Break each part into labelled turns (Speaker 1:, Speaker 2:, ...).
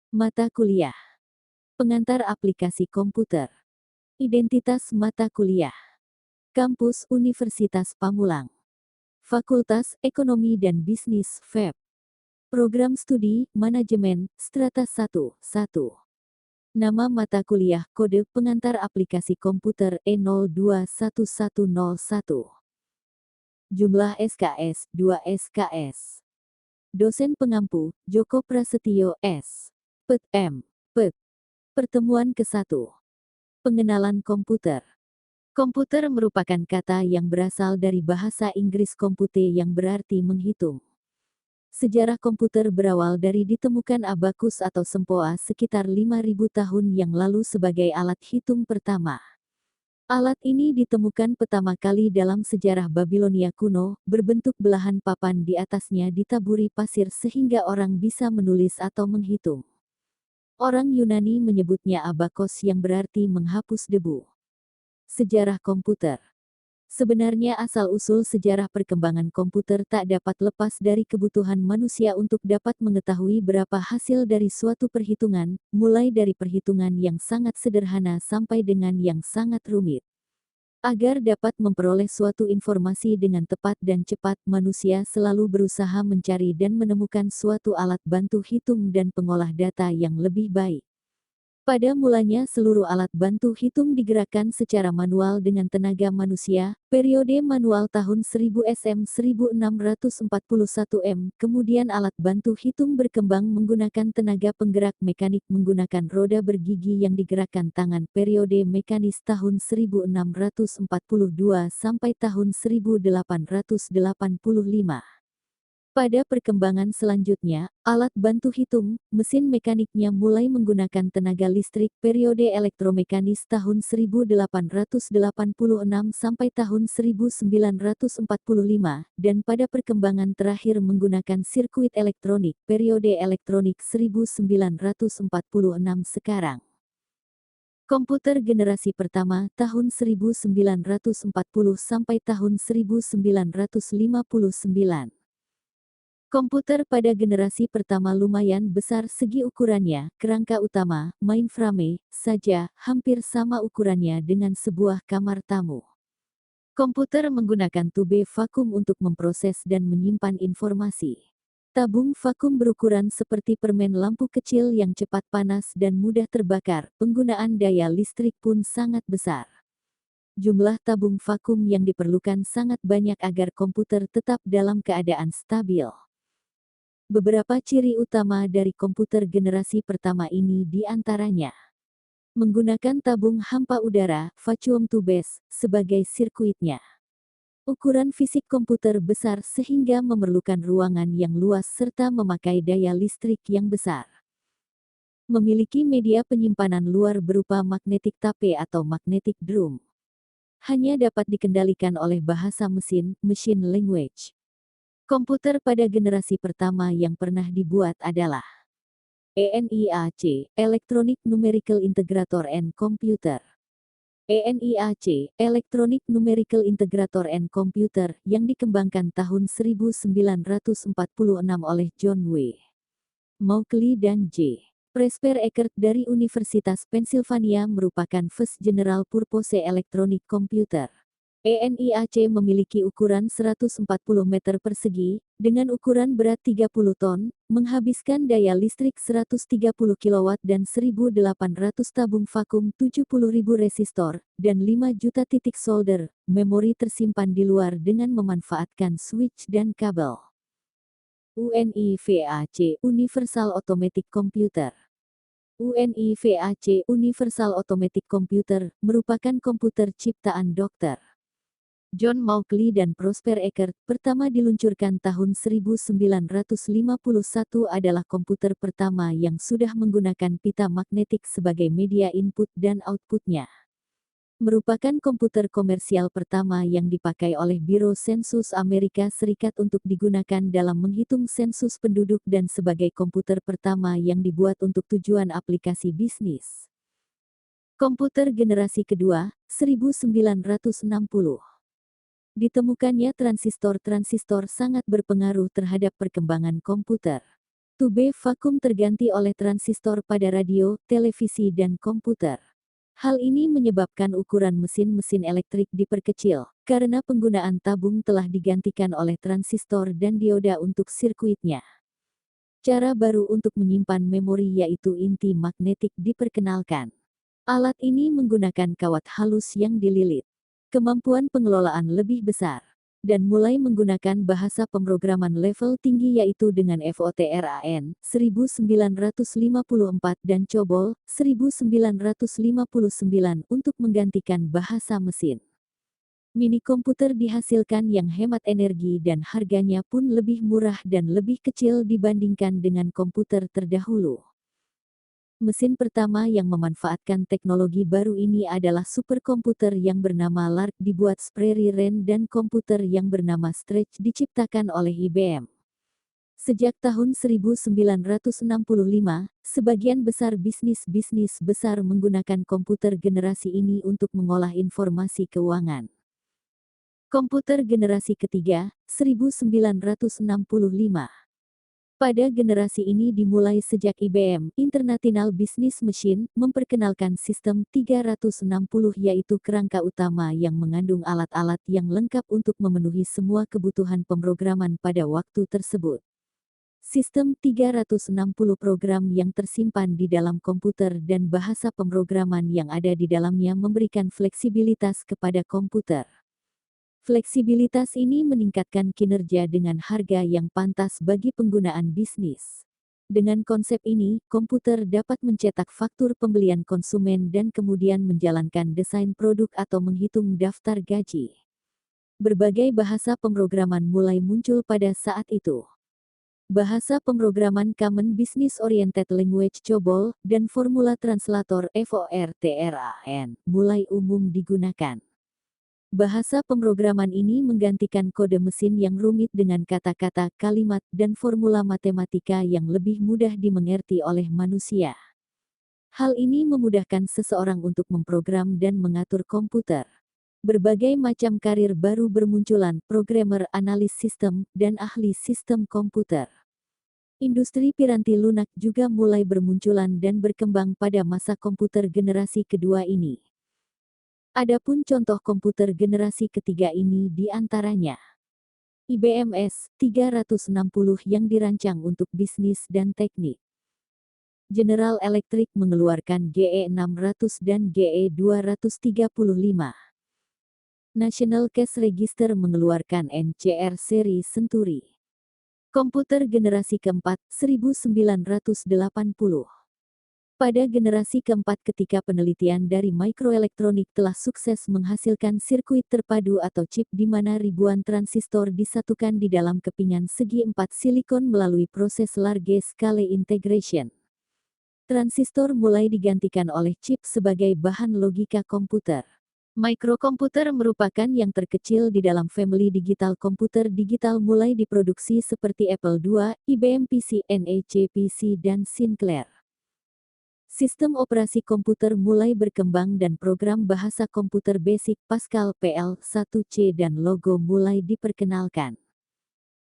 Speaker 1: Mata kuliah. Pengantar aplikasi komputer. Identitas mata kuliah. Kampus Universitas Pamulang. Fakultas Ekonomi dan Bisnis FEB. Program Studi Manajemen Strata 1. Nama mata kuliah kode pengantar aplikasi komputer E021101. Jumlah SKS 2 SKS. Dosen pengampu Joko Prasetyo S. Pet M. Pet. Pertemuan ke-1. Pengenalan komputer. Komputer merupakan kata yang berasal dari bahasa Inggris compute yang berarti menghitung. Sejarah komputer berawal dari ditemukan abakus atau sempoa sekitar 5.000 tahun yang lalu sebagai alat hitung pertama. Alat ini ditemukan pertama kali dalam sejarah Babilonia kuno, berbentuk belahan papan di atasnya ditaburi pasir sehingga orang bisa menulis atau menghitung. Orang Yunani menyebutnya abakos yang berarti menghapus debu. Sejarah komputer. Sebenarnya asal-usul sejarah perkembangan komputer tak dapat lepas dari kebutuhan manusia untuk dapat mengetahui berapa hasil dari suatu perhitungan, mulai dari perhitungan yang sangat sederhana sampai dengan yang sangat rumit. Agar dapat memperoleh suatu informasi dengan tepat dan cepat, manusia selalu berusaha mencari dan menemukan suatu alat bantu hitung dan pengolah data yang lebih baik. Pada mulanya seluruh alat bantu hitung digerakkan secara manual dengan tenaga manusia, periode manual tahun 1000 SM 1641 M, kemudian alat bantu hitung berkembang menggunakan tenaga penggerak mekanik menggunakan roda bergigi yang digerakkan tangan periode mekanis tahun 1642 sampai tahun 1885. Pada perkembangan selanjutnya, alat bantu hitung, mesin mekaniknya mulai menggunakan tenaga listrik periode elektromekanis tahun 1886 sampai tahun 1945, dan pada perkembangan terakhir menggunakan sirkuit elektronik periode elektronik 1946 sekarang. Komputer generasi pertama tahun 1940 sampai tahun 1959. Komputer pada generasi pertama lumayan besar segi ukurannya, kerangka utama, mainframe, saja, hampir sama ukurannya dengan sebuah kamar tamu. Komputer menggunakan tube vakum untuk memproses dan menyimpan informasi. Tabung vakum berukuran seperti permen lampu kecil yang cepat panas dan mudah terbakar, penggunaan daya listrik pun sangat besar. Jumlah tabung vakum yang diperlukan sangat banyak agar komputer tetap dalam keadaan stabil. Beberapa ciri utama dari komputer generasi pertama ini diantaranya menggunakan tabung hampa udara vacuum tubes sebagai sirkuitnya. Ukuran fisik komputer besar sehingga memerlukan ruangan yang luas serta memakai daya listrik yang besar. Memiliki media penyimpanan luar berupa magnetic tape atau magnetic drum. Hanya dapat dikendalikan oleh bahasa mesin, machine language. Komputer pada generasi pertama yang pernah dibuat adalah ENIAC, Electronic Numerical Integrator and Computer. ENIAC, Electronic Numerical Integrator and Computer, yang dikembangkan tahun 1946 oleh John W. Mauchly dan J. Presper Eckert dari Universitas Pennsylvania merupakan first general purpose electronic computer. ENIAC memiliki ukuran 140 meter persegi, dengan ukuran berat 30 ton, menghabiskan daya listrik 130 kW dan 1.800 tabung vakum 70.000 resistor, dan 5 juta titik solder, memori tersimpan di luar dengan memanfaatkan switch dan kabel. UNIVAC Universal Automatic Computer. UNIVAC Universal Automatic Computer merupakan komputer ciptaan Dr. John Mauchly dan Prosper Eckert, pertama diluncurkan tahun 1951 adalah komputer pertama yang sudah menggunakan pita magnetik sebagai media input dan outputnya. Merupakan komputer komersial pertama yang dipakai oleh Biro Sensus Amerika Serikat untuk digunakan dalam menghitung sensus penduduk dan sebagai komputer pertama yang dibuat untuk tujuan aplikasi bisnis. Komputer generasi kedua, 1960. Ditemukannya transistor-transistor sangat berpengaruh terhadap perkembangan komputer. Tube vakum terganti oleh transistor pada radio, televisi dan komputer. Hal ini menyebabkan ukuran mesin-mesin elektrik diperkecil, karena penggunaan tabung telah digantikan oleh transistor dan dioda untuk sirkuitnya. Cara baru untuk menyimpan memori yaitu inti magnetik diperkenalkan. Alat ini menggunakan kawat halus yang dililit. Kemampuan pengelolaan lebih besar. Dan mulai menggunakan bahasa pemrograman level tinggi yaitu dengan FOTRAN 1954 dan COBOL 1959 untuk menggantikan bahasa mesin. Mini komputer dihasilkan yang hemat energi dan harganya pun lebih murah dan lebih kecil dibandingkan dengan komputer terdahulu. Mesin pertama yang memanfaatkan teknologi baru ini adalah superkomputer yang bernama Lark dibuat Prairie Ren dan komputer yang bernama Stretch diciptakan oleh IBM. Sejak tahun 1965, sebagian besar bisnis besar menggunakan komputer generasi ini untuk mengolah informasi keuangan. Komputer generasi ketiga, 1965. Pada generasi ini dimulai sejak IBM International Business Machine memperkenalkan sistem 360 yaitu kerangka utama yang mengandung alat-alat yang lengkap untuk memenuhi semua kebutuhan pemrograman pada waktu tersebut. Sistem 360 program yang tersimpan di dalam komputer dan bahasa pemrograman yang ada di dalamnya memberikan fleksibilitas kepada komputer. Fleksibilitas ini meningkatkan kinerja dengan harga yang pantas bagi penggunaan bisnis. Dengan konsep ini, komputer dapat mencetak faktur pembelian konsumen dan kemudian menjalankan desain produk atau menghitung daftar gaji. Berbagai bahasa pemrograman mulai muncul pada saat itu. Bahasa pemrograman Common Business Oriented Language COBOL dan Formula Translator FORTRAN mulai umum digunakan. Bahasa pemrograman ini menggantikan kode mesin yang rumit dengan kata-kata, kalimat, dan formula matematika yang lebih mudah dimengerti oleh manusia. Hal ini memudahkan seseorang untuk memprogram dan mengatur komputer. Berbagai macam karir baru bermunculan, programmer, analis sistem, dan ahli sistem komputer. Industri piranti lunak juga mulai bermunculan dan berkembang pada masa komputer generasi kedua ini. Adapun contoh komputer generasi ketiga ini di antaranya IBM S360 yang dirancang untuk bisnis dan teknik. General Electric mengeluarkan GE600 dan GE235. National Cash Register mengeluarkan NCR seri Century. Komputer generasi keempat, 1980. Pada generasi keempat ketika penelitian dari mikroelektronik telah sukses menghasilkan sirkuit terpadu atau chip di mana ribuan transistor disatukan di dalam kepingan segi 4 silikon melalui proses large scale integration. Transistor mulai digantikan oleh chip sebagai bahan logika komputer. Mikrokomputer merupakan yang terkecil di dalam family digital komputer digital mulai diproduksi seperti Apple II, IBM PC, NEC PC dan Sinclair. Sistem operasi komputer mulai berkembang dan program bahasa komputer basic Pascal PL1C dan Logo mulai diperkenalkan.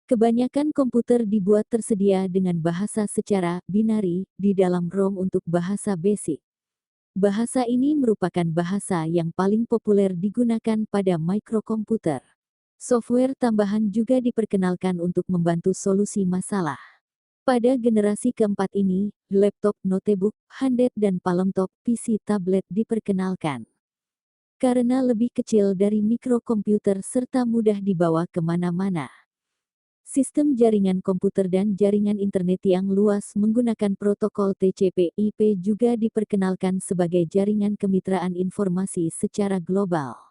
Speaker 1: Kebanyakan komputer dibuat tersedia dengan bahasa secara binari di dalam ROM untuk bahasa basic. Bahasa ini merupakan bahasa yang paling populer digunakan pada mikrokomputer. Software tambahan juga diperkenalkan untuk membantu solusi masalah. Pada generasi keempat ini, laptop, notebook, handheld dan palmtop, PC tablet diperkenalkan. Karena lebih kecil dari mikrokomputer serta mudah dibawa kemana-mana. Sistem jaringan komputer dan jaringan internet yang luas menggunakan protokol TCP/IP juga diperkenalkan sebagai jaringan kemitraan informasi secara global.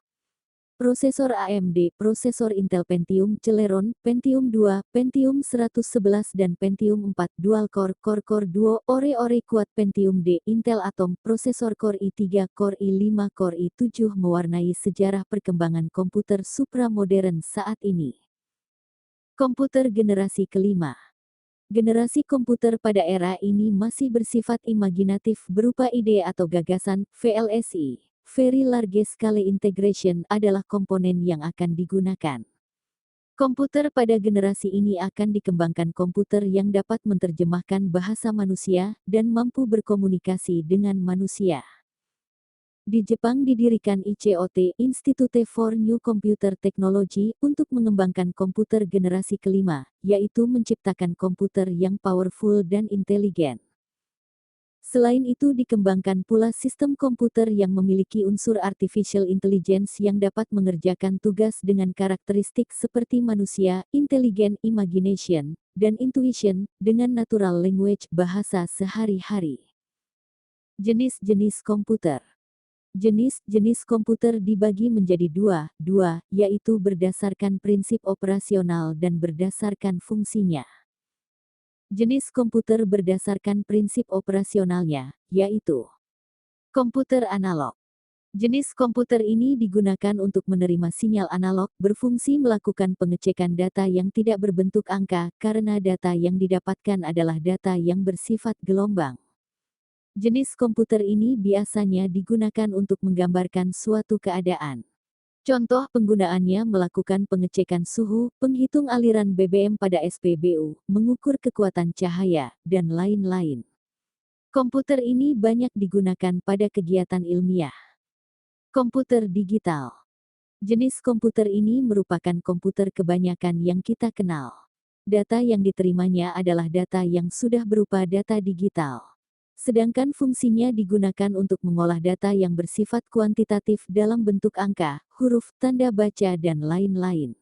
Speaker 1: Prosesor AMD, prosesor Intel Pentium, Celeron, Pentium 2, Pentium 111 dan Pentium 4 Dual Core, Core Duo, Ore kuat Pentium D, Intel Atom, prosesor Core i3, Core i5, Core i7 mewarnai sejarah perkembangan komputer supramodern saat ini. Komputer generasi kelima. Generasi komputer pada era ini masih bersifat imajinatif berupa ide atau gagasan, VLSI. Very Large Scale Integration adalah komponen yang akan digunakan. Komputer pada generasi ini akan dikembangkan komputer yang dapat menerjemahkan bahasa manusia dan mampu berkomunikasi dengan manusia. Di Jepang didirikan ICOT Institute for New Computer Technology untuk mengembangkan komputer generasi kelima, yaitu menciptakan komputer yang powerful dan inteligen. Selain itu dikembangkan pula sistem komputer yang memiliki unsur artificial intelligence yang dapat mengerjakan tugas dengan karakteristik seperti manusia, intelligent imagination, dan intuition, dengan natural language bahasa sehari-hari. Jenis-jenis komputer. Jenis-jenis komputer dibagi menjadi dua, yaitu berdasarkan prinsip operasional dan berdasarkan fungsinya. Jenis komputer berdasarkan prinsip operasionalnya, yaitu komputer analog. Jenis komputer ini digunakan untuk menerima sinyal analog, berfungsi melakukan pengecekan data yang tidak berbentuk angka, karena data yang didapatkan adalah data yang bersifat gelombang. Jenis komputer ini biasanya digunakan untuk menggambarkan suatu keadaan. Contoh penggunaannya melakukan pengecekan suhu, penghitung aliran BBM pada SPBU, mengukur kekuatan cahaya, dan lain-lain. Komputer ini banyak digunakan pada kegiatan ilmiah. Komputer digital. Jenis komputer ini merupakan komputer kebanyakan yang kita kenal. Data yang diterimanya adalah data yang sudah berupa data digital. Sedangkan fungsinya digunakan untuk mengolah data yang bersifat kuantitatif dalam bentuk angka, huruf, tanda baca dan lain-lain.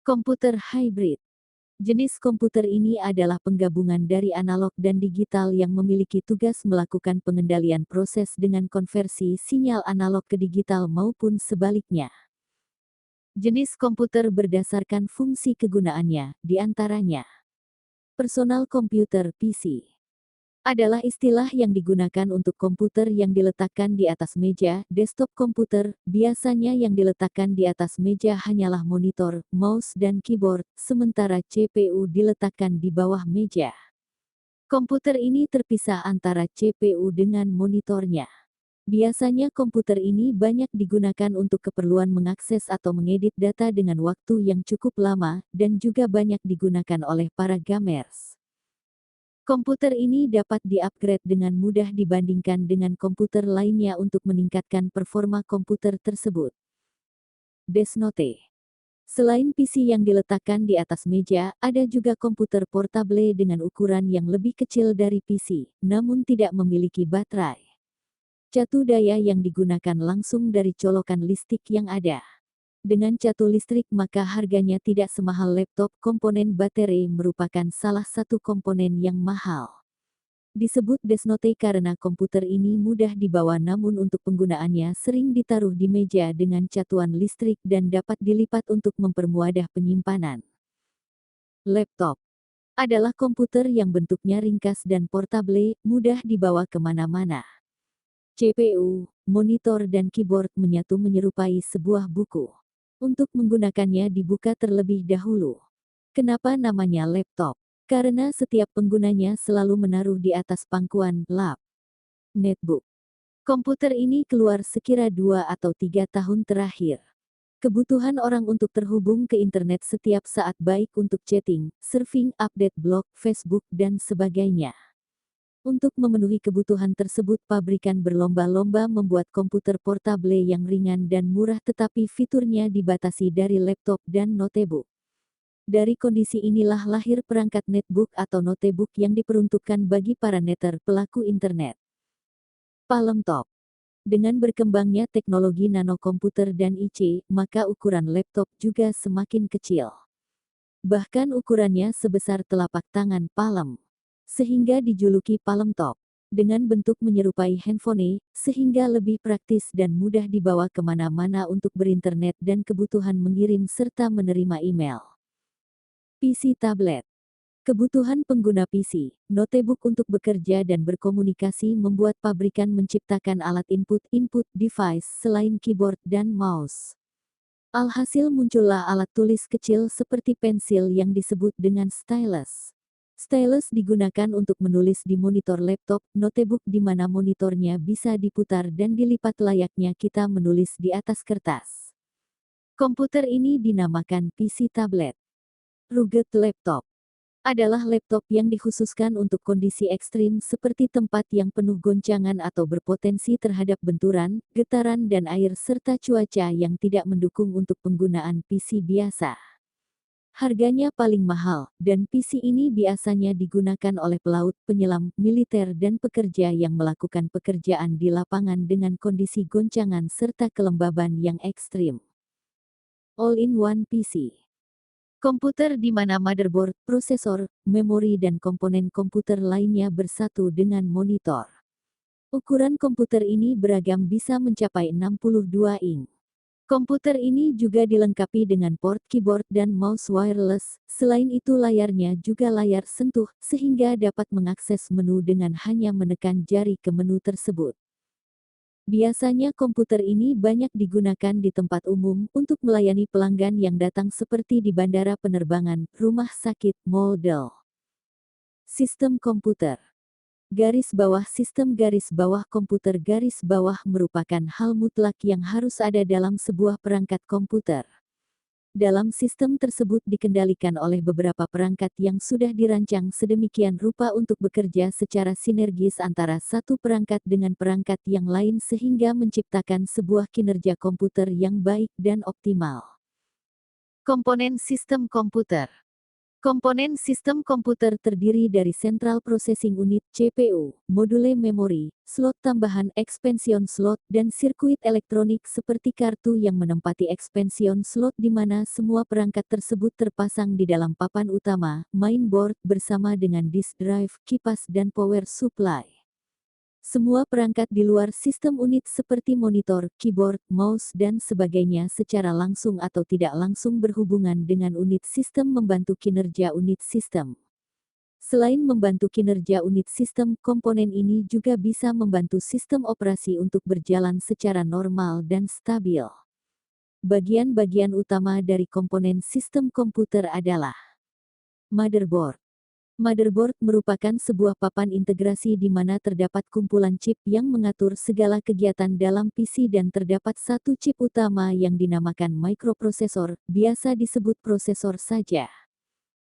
Speaker 1: Komputer hybrid. Jenis komputer ini adalah penggabungan dari analog dan digital yang memiliki tugas melakukan pengendalian proses dengan konversi sinyal analog ke digital maupun sebaliknya. Jenis komputer berdasarkan fungsi kegunaannya, diantaranya personal computer PC. Adalah istilah yang digunakan untuk komputer yang diletakkan di atas meja, desktop komputer, biasanya yang diletakkan di atas meja hanyalah monitor, mouse dan keyboard, sementara CPU diletakkan di bawah meja. Komputer ini terpisah antara CPU dengan monitornya. Biasanya komputer ini banyak digunakan untuk keperluan mengakses atau mengedit data dengan waktu yang cukup lama, dan juga banyak digunakan oleh para gamers. Komputer ini dapat di-upgrade dengan mudah dibandingkan dengan komputer lainnya untuk meningkatkan performa komputer tersebut. Desnote. Selain PC yang diletakkan di atas meja, ada juga komputer portable dengan ukuran yang lebih kecil dari PC, namun tidak memiliki baterai. Catu daya yang digunakan langsung dari colokan listrik yang ada. Dengan catu listrik maka harganya tidak semahal laptop. Komponen baterai merupakan salah satu komponen yang mahal. Disebut desnote karena komputer ini mudah dibawa namun untuk penggunaannya sering ditaruh di meja dengan catuan listrik dan dapat dilipat untuk mempermudah penyimpanan. Laptop adalah komputer yang bentuknya ringkas dan portable, mudah dibawa kemana-mana. CPU, monitor dan keyboard menyatu menyerupai sebuah buku. Untuk menggunakannya dibuka terlebih dahulu. Kenapa namanya laptop? Karena setiap penggunanya selalu menaruh di atas pangkuan lap. Netbook. Komputer ini keluar sekira 2 atau 3 tahun terakhir. Kebutuhan orang untuk terhubung ke internet setiap saat baik untuk chatting, surfing, update blog, Facebook, dan sebagainya. Untuk memenuhi kebutuhan tersebut pabrikan berlomba-lomba membuat komputer portable yang ringan dan murah tetapi fiturnya dibatasi dari laptop dan notebook. Dari kondisi inilah lahir perangkat netbook atau notebook yang diperuntukkan bagi para netter pelaku internet. Palm Top. Dengan berkembangnya teknologi nanokomputer dan IC, maka ukuran laptop juga semakin kecil. Bahkan ukurannya sebesar telapak tangan palem. Sehingga dijuluki Palm Top. Dengan bentuk menyerupai handphone, sehingga lebih praktis dan mudah dibawa kemana-mana untuk berinternet dan kebutuhan mengirim serta menerima email. PC tablet. Kebutuhan pengguna PC, notebook untuk bekerja dan berkomunikasi membuat pabrikan menciptakan alat input device selain keyboard dan mouse. Alhasil muncullah alat tulis kecil seperti pensil yang disebut dengan stylus. Stylus digunakan untuk menulis di monitor laptop, notebook di mana monitornya bisa diputar dan dilipat layaknya kita menulis di atas kertas. Komputer ini dinamakan PC tablet. Rugged laptop adalah laptop yang dikhususkan untuk kondisi ekstrim seperti tempat yang penuh goncangan atau berpotensi terhadap benturan, getaran dan air serta cuaca yang tidak mendukung untuk penggunaan PC biasa. Harganya paling mahal, dan PC ini biasanya digunakan oleh pelaut, penyelam, militer dan pekerja yang melakukan pekerjaan di lapangan dengan kondisi goncangan serta kelembaban yang ekstrim. All-in-one PC. Komputer di mana motherboard, prosesor, memori dan komponen komputer lainnya bersatu dengan monitor. Ukuran komputer ini beragam bisa mencapai 62 inch. Komputer ini juga dilengkapi dengan port keyboard dan mouse wireless. Selain itu layarnya juga layar sentuh, sehingga dapat mengakses menu dengan hanya menekan jari ke menu tersebut. Biasanya komputer ini banyak digunakan di tempat umum untuk melayani pelanggan yang datang seperti di bandara penerbangan, rumah sakit, mall dan sistem komputer. Garis bawah sistem garis bawah komputer garis bawah merupakan hal mutlak yang harus ada dalam sebuah perangkat komputer. Dalam sistem tersebut dikendalikan oleh beberapa perangkat yang sudah dirancang sedemikian rupa untuk bekerja secara sinergis antara satu perangkat dengan perangkat yang lain sehingga menciptakan sebuah kinerja komputer yang baik dan optimal. Komponen sistem komputer. Komponen sistem komputer terdiri dari Central Processing Unit (CPU), module memori, slot tambahan expansion slot, dan sirkuit elektronik seperti kartu yang menempati expansion slot di mana semua perangkat tersebut terpasang di dalam papan utama, mainboard, bersama dengan disk drive, kipas dan power supply. Semua perangkat di luar sistem unit seperti monitor, keyboard, mouse dan sebagainya secara langsung atau tidak langsung berhubungan dengan unit sistem membantu kinerja unit sistem. Selain membantu kinerja unit sistem, komponen ini juga bisa membantu sistem operasi untuk berjalan secara normal dan stabil. Bagian-bagian utama dari komponen sistem komputer adalah motherboard. Motherboard merupakan sebuah papan integrasi di mana terdapat kumpulan chip yang mengatur segala kegiatan dalam PC dan terdapat satu chip utama yang dinamakan microprosesor, biasa disebut prosesor saja.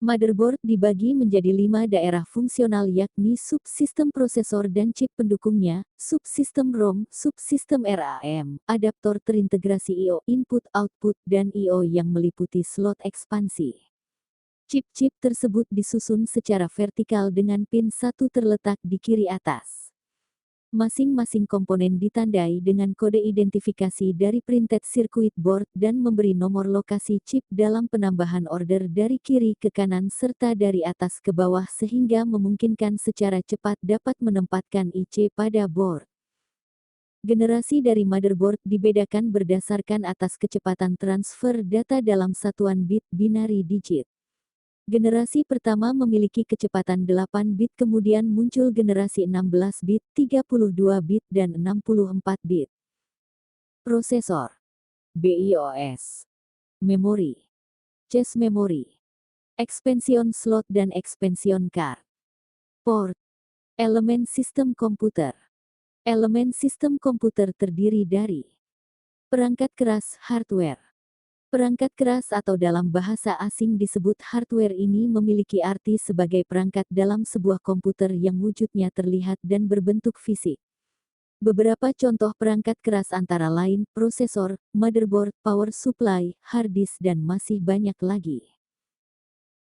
Speaker 1: Motherboard dibagi menjadi 5 daerah fungsional yakni subsistem prosesor dan chip pendukungnya, subsistem ROM, subsistem RAM, adaptor terintegrasi I/O input-output dan I/O yang meliputi slot ekspansi. Chip-chip tersebut disusun secara vertikal dengan pin satu terletak di kiri atas. Masing-masing komponen ditandai dengan kode identifikasi dari printed circuit board dan memberi nomor lokasi chip dalam penambahan order dari kiri ke kanan serta dari atas ke bawah sehingga memungkinkan secara cepat dapat menempatkan IC pada board. Generasi dari motherboard dibedakan berdasarkan atas kecepatan transfer data dalam satuan bit binary digit. Generasi pertama memiliki kecepatan 8 bit kemudian muncul generasi 16 bit, 32 bit dan 64 bit. Prosesor, BIOS, memori, cache memori, expansion slot dan expansion card, port, elemen sistem komputer. Elemen sistem komputer terdiri dari perangkat keras hardware. Perangkat keras atau dalam bahasa asing disebut hardware ini memiliki arti sebagai perangkat dalam sebuah komputer yang wujudnya terlihat dan berbentuk fisik. Beberapa contoh perangkat keras antara lain prosesor, motherboard, power supply, hard disk dan masih banyak lagi.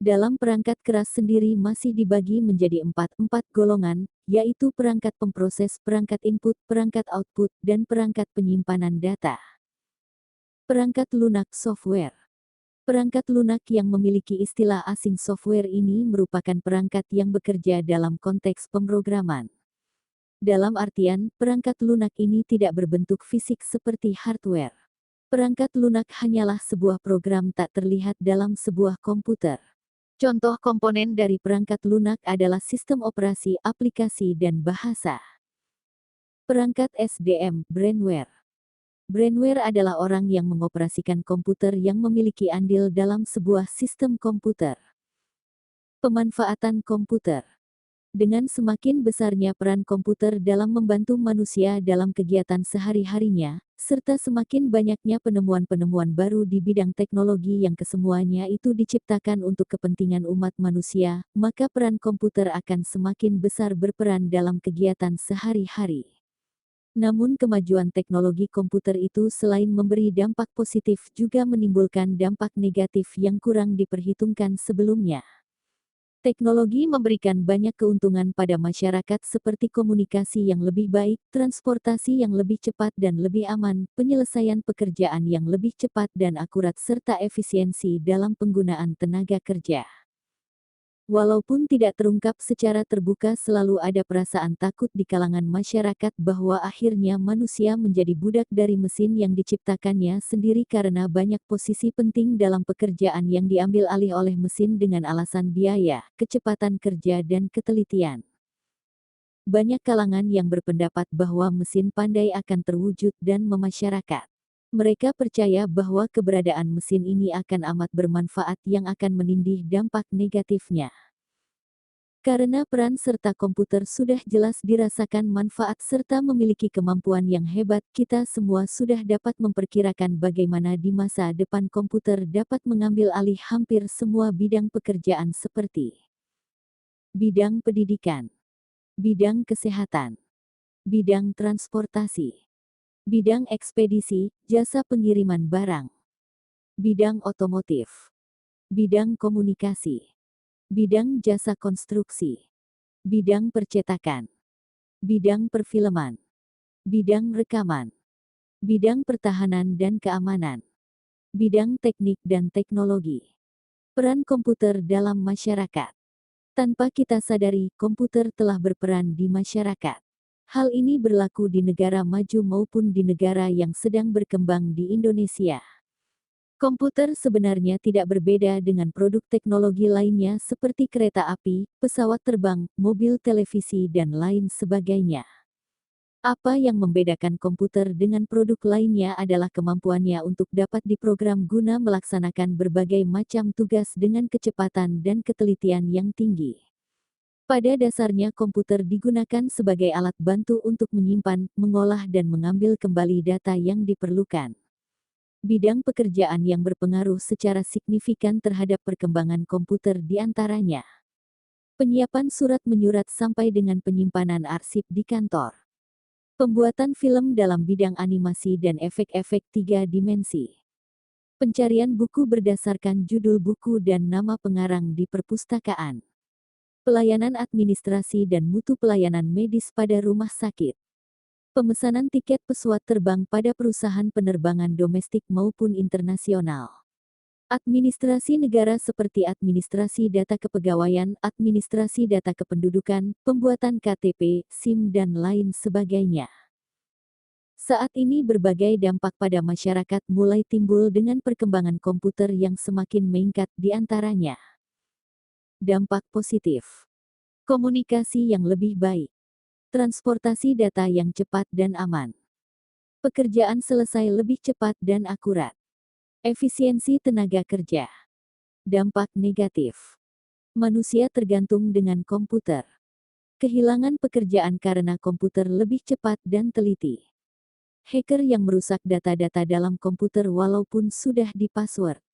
Speaker 1: Dalam perangkat keras sendiri masih dibagi menjadi empat golongan, yaitu perangkat pemproses, perangkat input, perangkat output, dan perangkat penyimpanan data. Perangkat lunak software. Perangkat lunak yang memiliki istilah asing software ini merupakan perangkat yang bekerja dalam konteks pemrograman. Dalam artian, perangkat lunak ini tidak berbentuk fisik seperti hardware. Perangkat lunak hanyalah sebuah program tak terlihat dalam sebuah komputer. Contoh komponen dari perangkat lunak adalah sistem operasi, aplikasi, dan bahasa. Perangkat SDM, brainware. Brainware adalah orang yang mengoperasikan komputer yang memiliki andil dalam sebuah sistem komputer. Pemanfaatan komputer. Dengan semakin besarnya peran komputer dalam membantu manusia dalam kegiatan sehari-harinya, serta semakin banyaknya penemuan-penemuan baru di bidang teknologi yang kesemuanya itu diciptakan untuk kepentingan umat manusia, maka peran komputer akan semakin besar berperan dalam kegiatan sehari-hari. Namun kemajuan teknologi komputer itu selain memberi dampak positif juga menimbulkan dampak negatif yang kurang diperhitungkan sebelumnya. Teknologi memberikan banyak keuntungan pada masyarakat seperti komunikasi yang lebih baik, transportasi yang lebih cepat dan lebih aman, penyelesaian pekerjaan yang lebih cepat dan akurat serta efisiensi dalam penggunaan tenaga kerja. Walaupun tidak terungkap secara terbuka, selalu ada perasaan takut di kalangan masyarakat bahwa akhirnya manusia menjadi budak dari mesin yang diciptakannya sendiri karena banyak posisi penting dalam pekerjaan yang diambil alih oleh mesin dengan alasan biaya, kecepatan kerja dan ketelitian. Banyak kalangan yang berpendapat bahwa mesin pandai akan terwujud dan memasyarakat. Mereka percaya bahwa keberadaan mesin ini akan amat bermanfaat yang akan menindih dampak negatifnya. Karena peran serta komputer sudah jelas dirasakan manfaat serta memiliki kemampuan yang hebat, kita semua sudah dapat memperkirakan bagaimana di masa depan komputer dapat mengambil alih hampir semua bidang pekerjaan seperti bidang pendidikan, bidang kesehatan, bidang transportasi, bidang ekspedisi, jasa pengiriman barang, bidang otomotif, bidang komunikasi, bidang jasa konstruksi, bidang percetakan, bidang perfilman, bidang rekaman, bidang pertahanan dan keamanan, bidang teknik dan teknologi. Peran komputer dalam masyarakat. Tanpa kita sadari, komputer telah berperan di masyarakat. Hal ini berlaku di negara maju maupun di negara yang sedang berkembang di Indonesia. Komputer sebenarnya tidak berbeda dengan produk teknologi lainnya seperti kereta api, pesawat terbang, mobil televisi dan lain sebagainya. Apa yang membedakan komputer dengan produk lainnya adalah kemampuannya untuk dapat diprogram guna melaksanakan berbagai macam tugas dengan kecepatan dan ketelitian yang tinggi. Pada dasarnya komputer digunakan sebagai alat bantu untuk menyimpan, mengolah dan mengambil kembali data yang diperlukan. Bidang pekerjaan yang berpengaruh secara signifikan terhadap perkembangan komputer diantaranya penyiapan surat menyurat sampai dengan penyimpanan arsip di kantor. Pembuatan film dalam bidang animasi dan efek-efek 3 dimensi. Pencarian buku berdasarkan judul buku dan nama pengarang di perpustakaan. Pelayanan administrasi dan mutu pelayanan medis pada rumah sakit. Pemesanan tiket pesawat terbang pada perusahaan penerbangan domestik maupun internasional. Administrasi negara seperti administrasi data kepegawaian, administrasi data kependudukan, pembuatan KTP, SIM dan lain sebagainya. Saat ini berbagai dampak pada masyarakat mulai timbul dengan perkembangan komputer yang semakin meningkat, di antaranya dampak positif. Komunikasi yang lebih baik. Transportasi data yang cepat dan aman. Pekerjaan selesai lebih cepat dan akurat. Efisiensi tenaga kerja. Dampak negatif. Manusia tergantung dengan komputer. Kehilangan pekerjaan karena komputer lebih cepat dan teliti. Hacker yang merusak data-data dalam komputer walaupun sudah di-password.